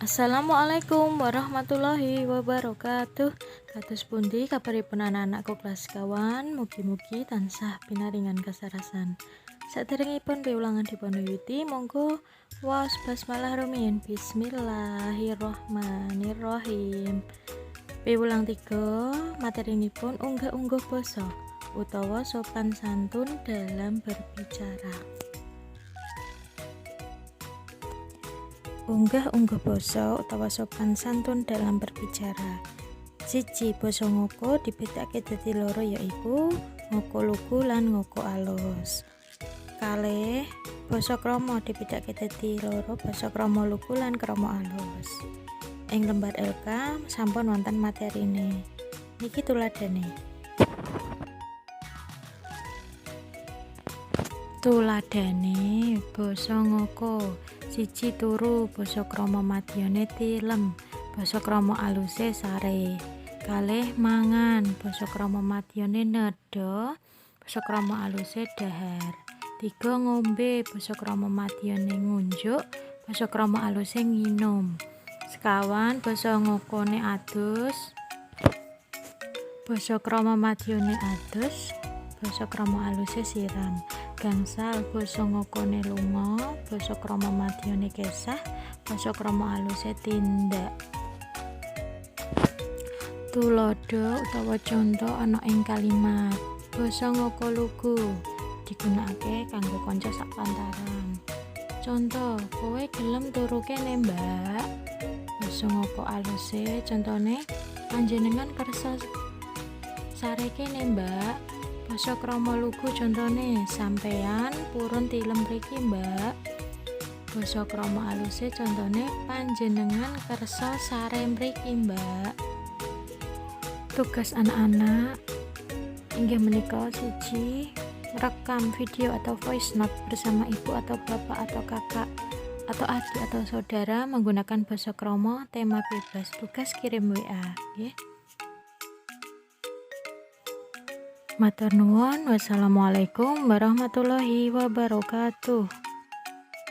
Assalamualaikum warahmatullahi wabarakatuh. Kados pundi kabaripun anak-anakku kelas kawan, mugi-mugi tansah pinaringan kasarasan. Saderengipun piwulangan dipunwiwiti, monggo waos basmalah rumiyin. Bismillahirrahmanirrahim. Piwulang 3, materinipun unggah-ungguh basa utawa sopan santun dalam berbicara. Unggah-ungguh basa utawa sopan santun dalam berbicara. 1. Basa ngoko dibedakake dadi loro, yaiku ngoko lugu lan ngoko alus. 2. Basa krama dibedakake dadi loro, basa krama lugu lan krama alus. Ing lembar LK sampun wonten materine. Niki tuladhane. Basa ngoko. 1. Turu, basa krama madyane tilem, basa krama aluse sare. 2. Mangan, basa krama madyane nedha, basa krama aluse dhahar. 3. Ngombe, basa krama madyane ngunjuk, basa krama aluse nginum. Sekawan, basa ngokone adus, basa krama madyane adus, basa krama aluse siram. Gangsal, basa ngokone lunga, basa krama madyane kesah, basa krama aluse tindak. Tuladha utawa conto ana ing kalimat. Basa ngoko lugu digunakake kanggo kanca sak pantaran. Conto, kowe gelem turu kene, Mbak? Basa ngoko aluse contone, panjenengan kersa sare kene, Mbak? Basa krama lugu contone, sampeyan purun tilem mriki, Mbak. Basa krama aluse contone, panjenengan kersa sare mriki, Mbak. Tugas anak-anak inggih menika: 1. Rekam video atau voice note bersama ibu atau bapak atau kakak atau adik atau saudara menggunakan basa krama, tema bebas. Tugas kirim WA, nggih. Matur nuwun. Wassalamualaikum warahmatullahi wabarakatuh.